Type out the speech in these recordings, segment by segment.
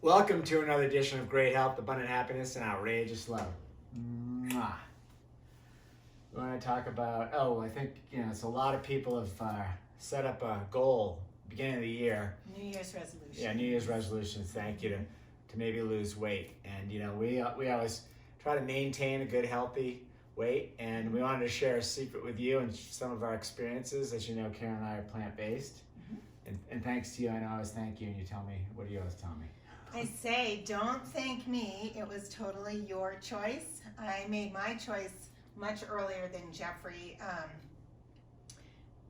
Welcome to another edition of Great Health, Abundant Happiness, and Outrageous Love. Mwah. We want to talk about, I think, it's a lot of people have set up a goal beginning of the year. New Year's resolution. Yeah, New Year's resolutions, thank you, to maybe lose weight. And, we always try to maintain a good, healthy weight. And we wanted to share a secret with you and some of our experiences. As you know, Karen and I are plant-based. And thanks to you, I know I always thank you, and you tell me, what do you always tell me? I say, don't thank me. It was totally your choice. I made my choice much earlier than Jeffrey,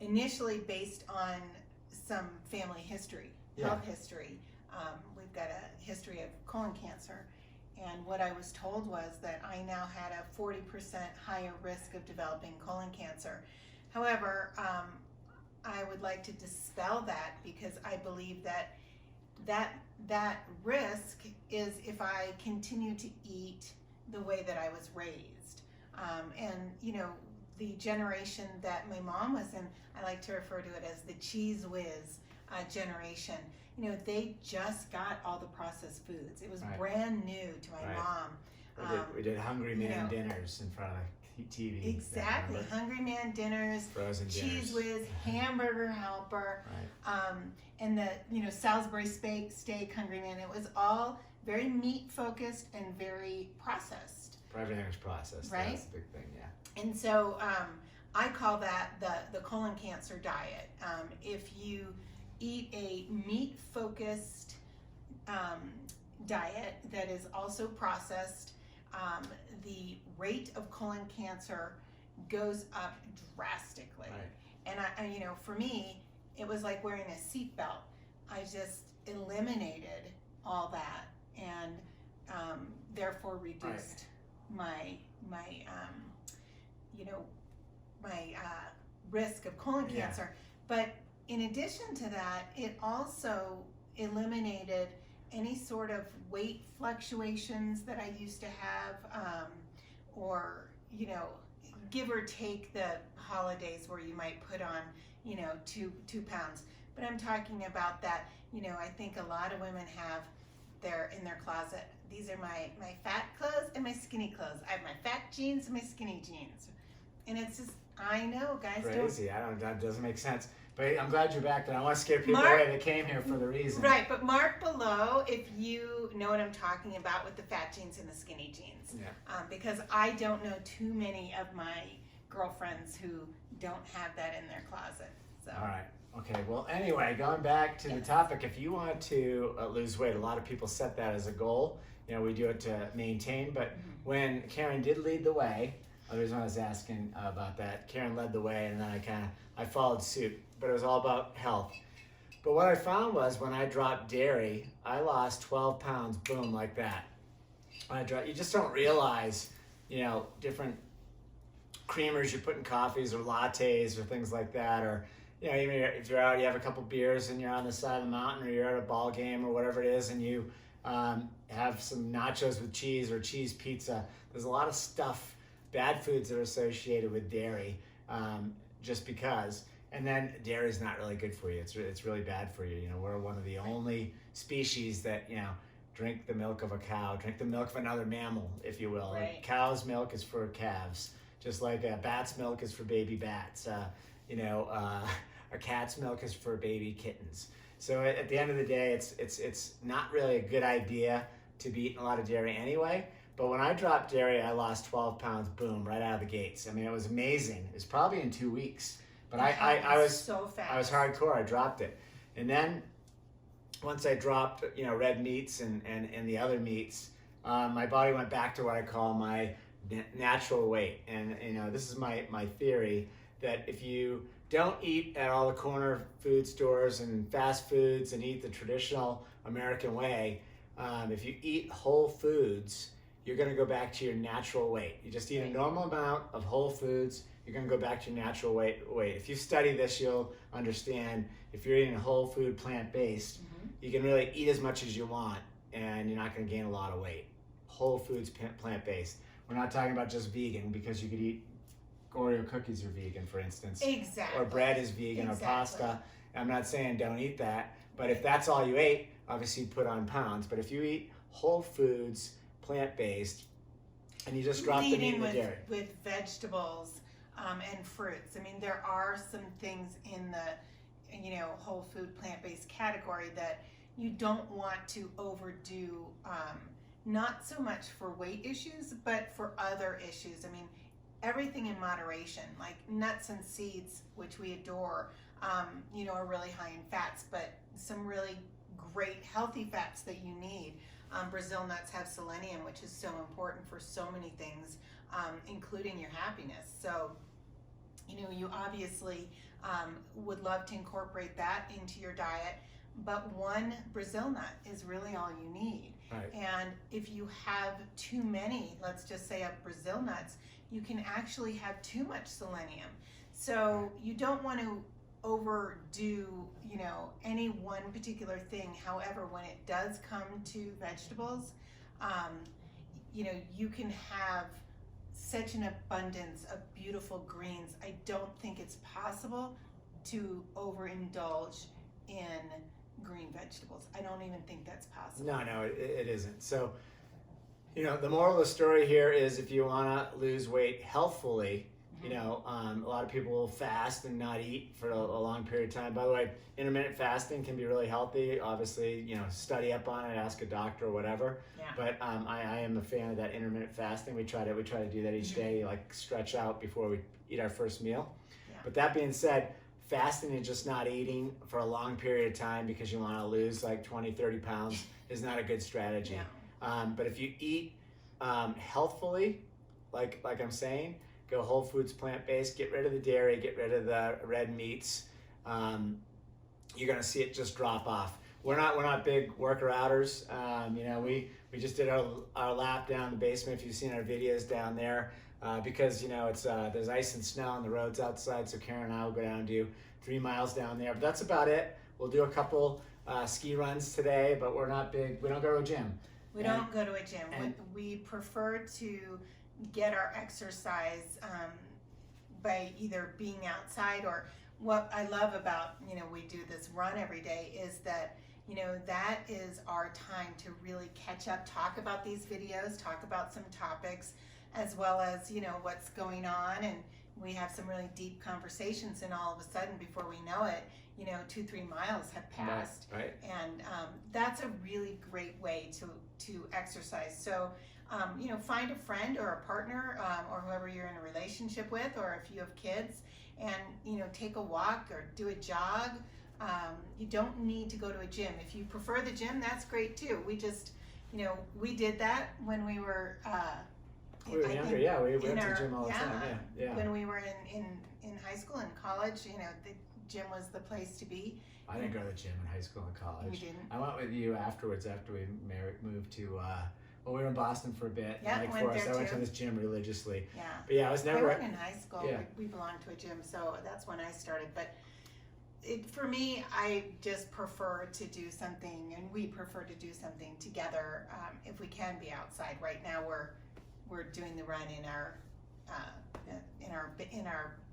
initially based on some family history, health history. We've got a history of colon cancer, and what I was told was that I now had a 40% higher risk of developing colon cancer. However, I would like to dispel that, because I believe that risk is if I continue to eat the way that I was raised. And the generation that my mom was in, I like to refer to it as the cheese whiz generation. They just got all the processed foods. It was brand new to my mom. We did Hungry Man dinners in front of TV. Exactly, Hungry Man dinners, frozen Cheese dinners. Whiz, Hamburger Helper, and the Salisbury steak Hungry Man. It was all very meat focused and very processed. Everything was processed. Right? That's the big thing, yeah. And so I call that the colon cancer diet. If you eat a meat focused diet that is also processed, the rate of colon cancer goes up drastically. Right. And for me, it was like wearing a seatbelt. I just eliminated all that, and therefore reduced my risk of colon cancer. But in addition to that, it also eliminated any sort of weight fluctuations that I used to have, or give or take the holidays where you might put on 2 pounds. But I'm talking about that. I think a lot of women have in their closet, these are my fat clothes and my skinny clothes. I have my fat jeans and my skinny jeans, and it's just, I know, guys, crazy. That doesn't make sense. But I'm glad you're back there. I want to scare people away that came here for the reason. Right, but mark below if you know what I'm talking about with the fat jeans and the skinny jeans. Yeah. Because I don't know too many of my girlfriends who don't have that in their closet. So. All right. Okay. Well, anyway, going back to the topic, if you want to lose weight, a lot of people set that as a goal. We do it to maintain. But when Karen did lead the way, the reason I was asking about that, Karen led the way, and then I followed suit. But it was all about health. But what I found was when I dropped dairy, I lost 12 pounds, boom, like that. You just don't realize, different creamers you put in coffees or lattes or things like that, or even if you're out, you have a couple beers and you're on the side of the mountain, or you're at a ball game or whatever it is, and you have some nachos with cheese or cheese pizza. There's a lot of stuff, bad foods that are associated with dairy, just because. And then dairy is not really good for you. It's really bad for you. We're one of the only species that drink the milk of a cow, drink the milk of another mammal, if you will. Right. A cow's milk is for calves, just like a bat's milk is for baby bats. A cat's milk is for baby kittens. So at the end of the day, it's not really a good idea to be eating a lot of dairy anyway. But when I dropped dairy, I lost 12 pounds, boom, right out of the gates. I mean, it was amazing. It was probably in 2 weeks. But I was so fast. I was hardcore. I dropped it, and then once I dropped red meats and the other meats, my body went back to what I call my natural weight. And this is my theory that if you don't eat at all the corner food stores and fast foods and eat the traditional American way, if you eat whole foods, you're going to go back to your natural weight. You just eat a normal amount of whole foods, you're going to go back to your natural weight. If you study this, you'll understand if you're eating whole food, plant-based, you can really eat as much as you want, and you're not going to gain a lot of weight. Whole foods, plant-based. We're not talking about just vegan, because you could eat Oreo cookies are vegan, for instance. Exactly. Or bread is vegan, or pasta. I'm not saying don't eat that, but if that's all you ate, obviously you put on pounds. But if you eat whole foods, plant-based, and you just drop the meat in the dairy. With vegetables and fruits. I mean, there are some things in the, whole food plant-based category that you don't want to overdo, not so much for weight issues, but for other issues. I mean, everything in moderation, like nuts and seeds, which we adore, are really high in fats, but some really great healthy fats that you need. Brazil nuts have selenium, which is so important for so many things, including your happiness. So, you obviously would love to incorporate that into your diet, but one Brazil nut is really all you need. Right. And if you have too many, let's just say of Brazil nuts, you can actually have too much selenium. So you don't want to overdo, any one particular thing. However, when it does come to vegetables, you can have such an abundance of beautiful greens. I don't think it's possible to overindulge in green vegetables. I don't even think that's possible. No, it isn't. So, the moral of the story here is if you want to lose weight healthfully, a lot of people will fast and not eat for a long period of time. By the way, intermittent fasting can be really healthy. Obviously, study up on it, ask a doctor or whatever. Yeah. But I am a fan of that intermittent fasting. We try to do that each day, like stretch out before we eat our first meal. Yeah. But that being said, fasting and just not eating for a long period of time because you want to lose like 20, 30 pounds is not a good strategy. No. But if you eat healthfully, like I'm saying, go whole foods, plant-based, get rid of the dairy, get rid of the red meats, you're gonna see it just drop off. We're not big worker-outers. We just did our lap down the basement, if you've seen our videos down there, because it's there's ice and snow on the roads outside, so Karen and I will go down and do 3 miles down there. But that's about it. We'll do a couple ski runs today, but we're not big. We don't go to a gym. We don't go to a gym. We prefer to get our exercise by either being outside, or what I love about, we do this run every day is that, that is our time to really catch up, talk about these videos, talk about some topics, as well as, what's going on. And we have some really deep conversations, and all of a sudden, before we know it, 2-3 miles have passed. Right. And that's a really great way to exercise. So, find a friend or a partner, or whoever you're in a relationship with, or if you have kids, and, take a walk or do a jog. You don't need to go to a gym. If you prefer the gym, that's great too. We just, we did that when we were, we were younger. Yeah, we went to the gym all the time. Yeah. When we were in high school and college, the gym was the place to be. I didn't go to the gym in high school and college. You didn't? I went with you afterwards, after we moved to, we were in Boston for a bit. Yeah, Lake went Forest. there I went too. to this gym religiously. Yeah. But yeah, I was never. I went in high school. Yeah. We belonged to a gym, so that's when I started. But for me, I just prefer to do something, and we prefer to do something together if we can be outside. Right now, we're doing the run in our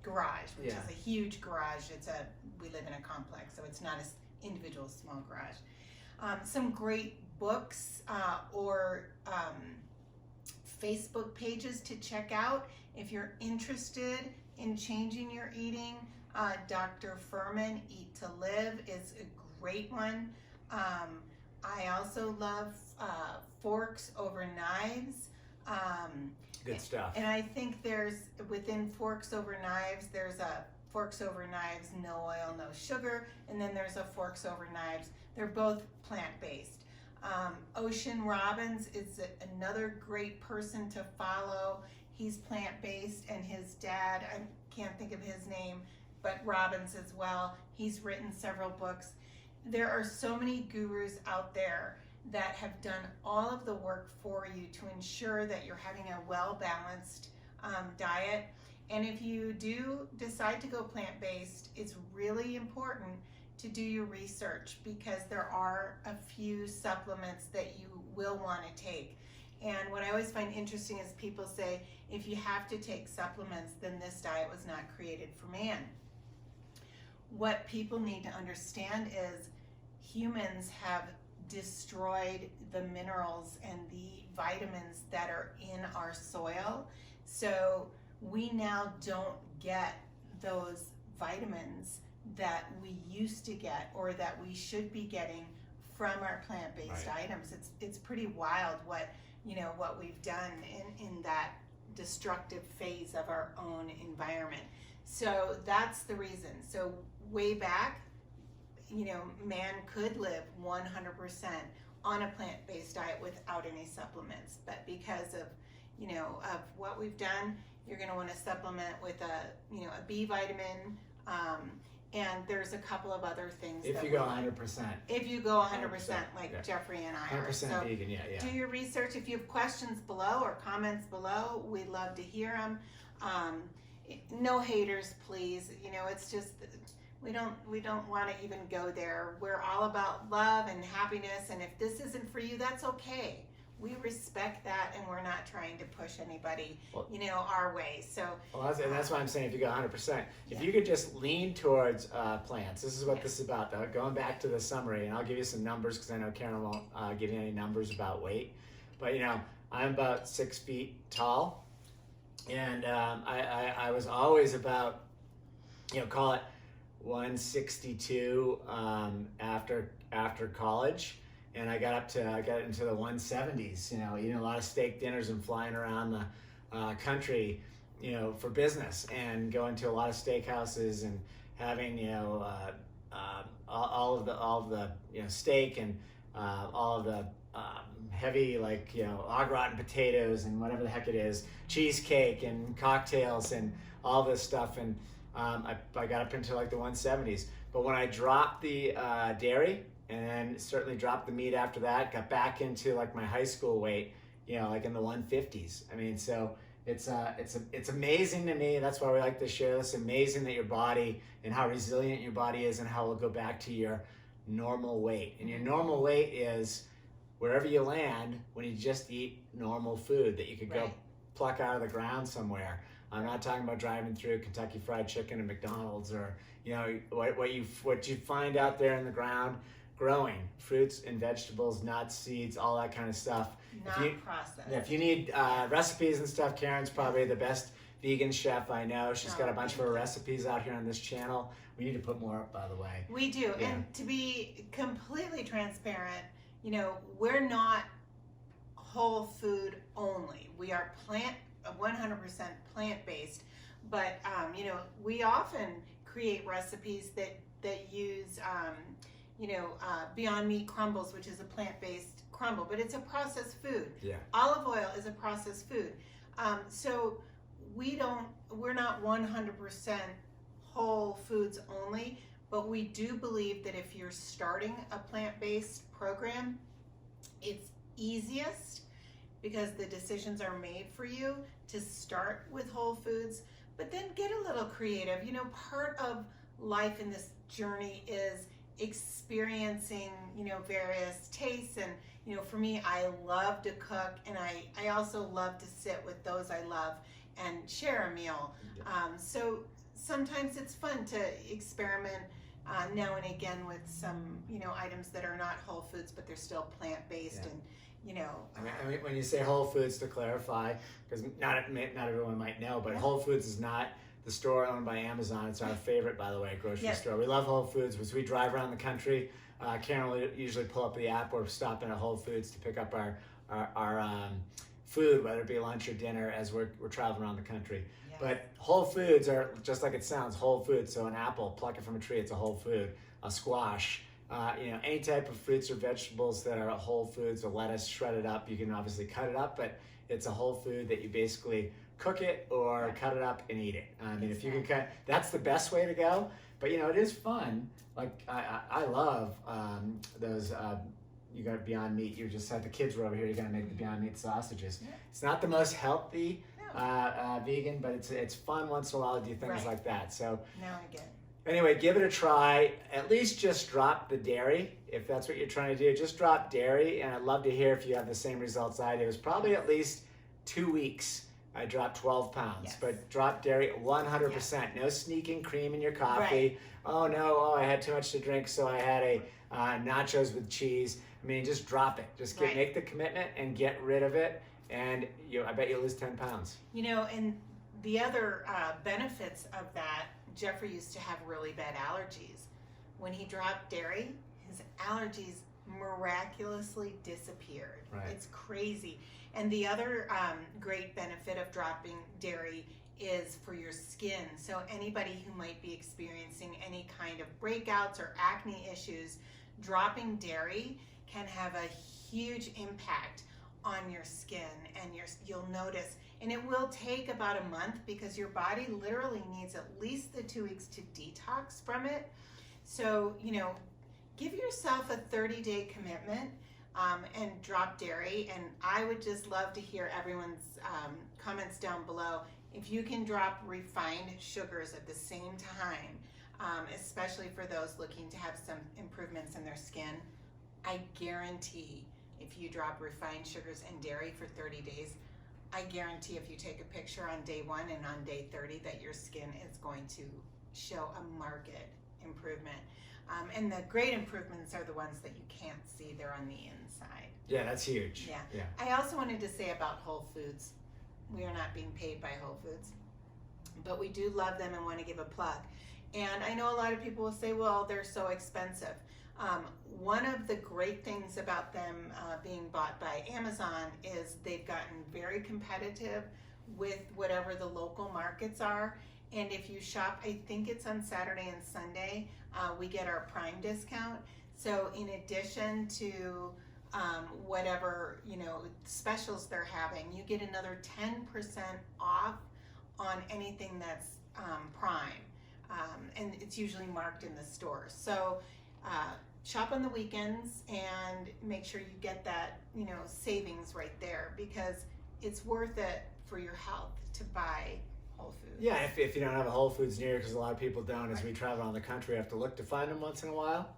garage, which is a huge garage. We live in a complex, so it's not an individual small garage. Some great books or Facebook pages to check out if you're interested in changing your eating. Dr. Furman, Eat to Live, is a great one. I also love Forks Over Knives. Good stuff. And I think within Forks Over Knives, there's a Forks Over Knives, no oil, no sugar, and then there's a Forks Over Knives. They're both plant-based. Ocean Robbins is another great person to follow. He's plant-based, and his dad, I can't think of his name, but Robbins as well. He's written several books. There are so many gurus out there that have done all of the work for you to ensure that you're having a well-balanced diet. And if you do decide to go plant-based, it's really important to do your research, because there are a few supplements that you will want to take. And what I always find interesting is people say, if you have to take supplements, then this diet was not created for man. What people need to understand is humans have destroyed the minerals and the vitamins that are in our soil. So we now don't get those vitamins that we used to get or that we should be getting from our plant-based items. It's pretty wild what we've done in that destructive phase of our own environment. So that's the reason. So way back, man could live 100% on a plant-based diet without any supplements, but because of what we've done, you're going to want to supplement with a B vitamin, and there's a couple of other things. If you go 100%. If you go 100%, like Jeffrey and I are. 100% So vegan, yeah. do your research. If you have questions below or comments below, we'd love to hear them. No haters, please. It's just we don't want to even go there. We're all about love and happiness, and if this isn't for you, that's okay. We respect that, and we're not trying to push anybody, our way. So, that's why I'm saying if you go 100%, if you could just lean towards plants. This is what this is about, though. Going back to the summary, and I'll give you some numbers because I know Karen won't give you any numbers about weight. But I'm about 6 feet tall, and I was always about call it 162 after college. And I got into the 170s, eating a lot of steak dinners and flying around the country, for business, and going to a lot of steakhouses and having, all of the steak and all of the heavy, au gratin potatoes and whatever the heck it is, cheesecake and cocktails and all this stuff. And I got up into the 170s. But when I dropped the dairy, and certainly dropped the meat after that, got back into my high school weight, in the 150s. I mean, so it's amazing to me. That's why we like to share this. Amazing that your body and how resilient your body is, and how it'll go back to your normal weight. And your normal weight is wherever you land when you just eat normal food that you could go pluck out of the ground somewhere. I'm not talking about driving through Kentucky Fried Chicken and McDonald's, or what you find out there in the ground. Growing fruits and vegetables, nuts, seeds, all that kind of stuff. Not processed. If you need recipes and stuff, Karen's probably the best vegan chef I know. She's got a bunch of her recipes out here on this channel. We need to put more up, by the way. We do. Yeah. And to be completely transparent, we're not whole food only. We are 100% plant-based, but we often create recipes that use Beyond Meat crumbles, which is a plant-based crumble, but it's a processed food. Yeah. Olive oil is a processed food. So we're not 100% whole foods only, but we do believe that if you're starting a plant-based program, it's easiest because the decisions are made for you to start with whole foods, but then get a little creative. Part of life in this journey is experiencing various tastes, and for me, I love to cook, and I also love to sit with those I love and share a meal. So sometimes it's fun to experiment now and again with some items that are not whole foods, but they're still plant-based. And I mean, when you say Whole Foods, to clarify, because not everyone might know, but Whole Foods is not the store owned by Amazon. It's our favorite, by the way, grocery store. We love Whole Foods. As we drive around the country, Karen will usually pull up the app or stop in at Whole Foods to pick up our food, whether it be lunch or dinner, as we're traveling around the country. Yes. But Whole Foods are just like it sounds, whole foods. So an apple, pluck it from a tree, it's a whole food. A squash, any type of fruits or vegetables that are whole foods. A lettuce, shred it up. You can obviously cut it up, but it's a whole food that you basically cook it or cut it up and eat it. I mean, if you can cut, that's the best way to go. But it is fun. I love those. You got Beyond Meat. You just had the kids were over here. You're gonna make the Beyond Meat sausages. Yeah. It's not the most healthy vegan, but it's fun once in a while to do things like that. So now I get it. Anyway, give it a try. At least just drop the dairy if that's what you're trying to do. Just drop dairy, and I'd love to hear if you have the same results I did. It was probably at least 2 weeks. I dropped 12 pounds, but drop dairy 100%. No sneaking cream in your coffee. Oh no, I had too much to drink, so I had a nachos with cheese. I mean, just drop it. Just make the commitment and get rid of it. And I bet you'll lose 10 pounds. And the other benefits of that, Jeffrey used to have really bad allergies. When he dropped dairy, his allergies miraculously disappeared. Right. It's crazy. And the other great benefit of dropping dairy is for your skin. So anybody who might be experiencing any kind of breakouts or acne issues, dropping dairy can have a huge impact on your skin, and you'll notice. And it will take about a month because your body literally needs at least the 2 weeks to detox from it. So, give yourself a 30-day commitment and drop dairy. And I would just love to hear everyone's comments down below. If you can drop refined sugars at the same time, especially for those looking to have some improvements in their skin, I guarantee if you drop refined sugars and dairy for 30 days, I guarantee if you take a picture on day 1 and on day 30 that your skin is going to show a marked improvement. And the great improvements are the ones that you can't see, they're on the inside. Yeah, that's huge. Yeah. I also wanted to say about Whole Foods. We are not being paid by Whole Foods, but we do love them and want to give a plug. And I know a lot of people will say, well, they're so expensive. One of the great things about them being bought by Amazon is they've gotten very competitive with whatever the local markets are. And if you shop, I think it's on Saturday and Sunday, we get our Prime discount. So in addition to whatever specials they're having, you get another 10% off on anything that's Prime, and it's usually marked in the store. So shop on the weekends and make sure you get that savings right there, because it's worth it for your health to buy Whole Foods. Yeah, if you don't have a Whole Foods near you, because a lot of people don't, as we travel around the country, have to look to find them once in a while.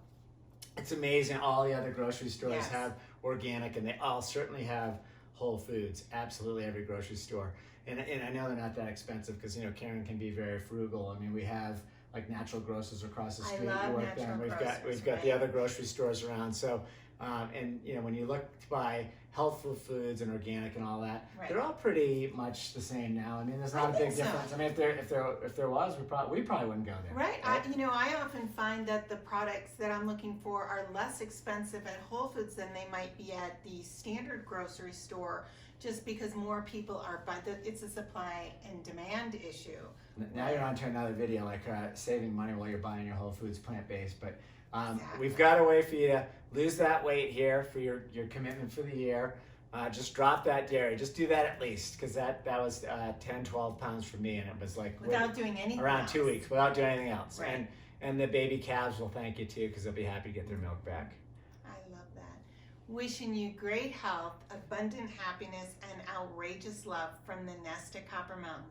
It's amazing. All the other grocery stores have organic, and they all certainly have Whole Foods. Absolutely every grocery store. And I know they're not that expensive because Karen can be very frugal. I mean, we have like Natural Grocers across the street. I love You work there, and we've got the other grocery stores around. So, and when you look to buy healthful foods and organic and all that, they're all pretty much the same now. I mean, there's not a big difference. I mean, if there was, we probably wouldn't go there. Right. I often find that the products that I'm looking for are less expensive at Whole Foods than they might be at the standard grocery store, just because more people are buying. It's a supply and demand issue. Now you're on to another video, like saving money while you're buying your Whole Foods plant-based. But we've got a way for you to lose that weight here for your commitment for the year. Just drop that dairy. Just do that at least, because that was 10, 12 pounds for me, and it was like without doing anything around else. 2 weeks without doing anything else. Right. And the baby calves will thank you too, because they'll be happy to get their milk back. I love that. Wishing you great health, abundant happiness, and outrageous love from the nest at Copper Mountain.